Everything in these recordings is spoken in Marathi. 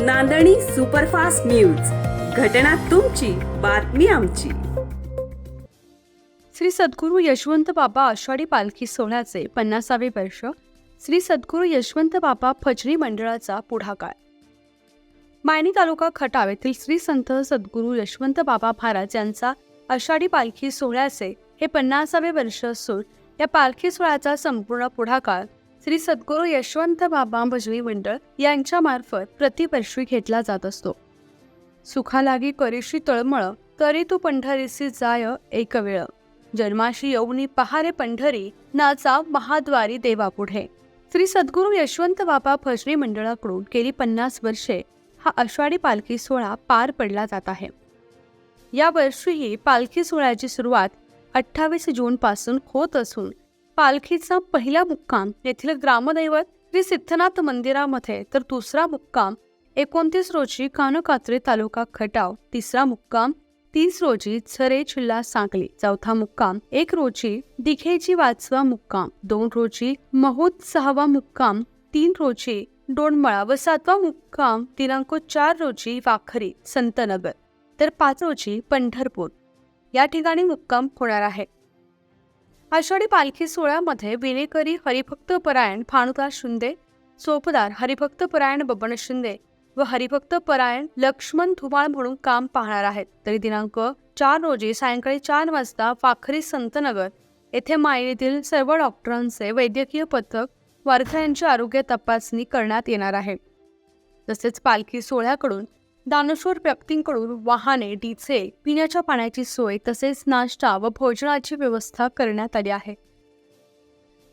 नांदणी सुपरफास्ट न्यूज. घटना तुमची, बातमी आमची. श्री सद्गुरू यशवंत बाबा आषाढी पालखी सोहळ्याचे 50वे वर्ष. श्री सद्गुरू यशवंत बाबा भजनी मंडळाचा पुढाकार. मायणी तालुका खटाव येथील श्री संत सद्गुरू यशवंत बाबा महाराज यांचा आषाढी पालखी सोहळ्याचे हे 50वे वर्ष असून या पालखी सोहळ्याचा संपूर्ण पुढाकार श्री सद्गुरू यशवंत बाबा भजनी मंडळ यांच्या मार्फत प्रतिवर्षी घेतला जात असतो. सुखा लागी करीशी तळमळ, तरी तू पंढरीसी जाय एक वेळ. जन्माशी येऊनी पहारे पंढरी, नाचा महाद्वारी देवापुढे. श्री सद्गुरू यशवंत बाबा भजनी मंडळाकडून गेली 50 वर्षे हा आषाढी पालखी सोहळा पार पडला जात आहे. या वर्षीही पालखी सोहळ्याची सुरुवात 28 जून पासून होत असून पालखीचा पहिला मुक्काम येथील ग्रामदैवत श्री सिद्धनाथ मंदिरामध्ये, तर दुसरा मुक्काम 29 रोजी कानकात्रे तालुका खटाव, तिसरा मुक्काम 30 रोजी झरे जिल्हा सांगली, चौथा मुक्काम 1 रोजी दिघेची 5वा मुक्काम, 2 रोजी महूद 6वा मुक्काम, 3 रोजी डोणमळा व 7वा मुक्काम दिनांक 4 रोजी वाखरी संतनगर, तर 5 रोजी पंढरपूर या ठिकाणी मुक्काम होणार आहे. आषाढी पालखी सोहळ्यामध्ये विनेकरी हरिभक्त परायण भानुदास शिंदे, चोपदार हरिभक्त परायण बबन शिंदे व हरिभक्त परायण लक्ष्मण धुमाळ म्हणून काम पाहणार आहेत. तरी दिनांक 4 रोजी सायंकाळी 4 वाजता वाखरी संतनगर येथे मायनीतील सर्व डॉक्टरांचे वैद्यकीय पथक वारकऱ्यांची आरोग्य तपासणी करण्यात येणार आहे. तसेच पालखी सोहळ्याकडून दानशूर व्यक्तींकडून वाहने, डीजे, पिण्याच्या पाण्याची सोय तसेच नाश्ता व भोजनाची व्यवस्था करण्यात आली आहे.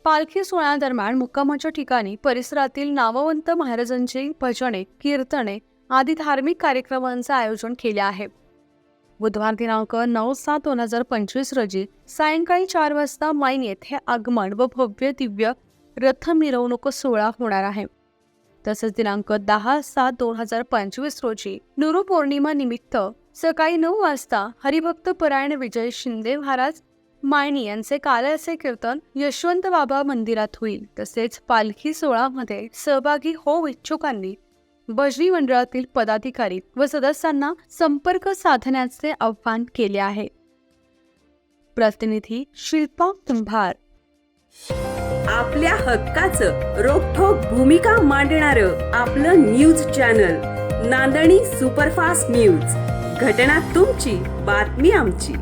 पालखी सोहळ्यादरम्यान मुक्कामाच्या ठिकाणी परिसरातील नामवंत महाराजांची भजने, कीर्तने आदी धार्मिक कार्यक्रमांचे आयोजन केले आहे. बुधवार दिनांक 9/7/2025 रोजी सायंकाळी 4 वाजता मायणी येथे आगमन व भव्य दिव्य रथ मिरवणूक सोहळा होणार आहे. तसेच दिनांक 10/7/2025 रोजी गुरु पौर्णिमा निमित्त सकाळी 9 वाजता हरिभक्त परायण विजय शिंदे महाराज मायणी यांचे काल्याचे कीर्तन यशवंत बाबा मंदिरात होईल. तसेच पालखी सोहळ्यामध्ये सहभागी होऊ इच्छुकांनी भजनी मंडळातील पदाधिकारी व सदस्यांना संपर्क साधण्याचे आवाहन केले आहे. प्रतिनिधी शिल्पा कुंभार. आपल्या हक्काचं रोखठोक भूमिका मांडणारं आपलं न्यूज चॅनल नांदणी सुपरफास्ट न्यूज. घटना तुमची, बातमी आमची.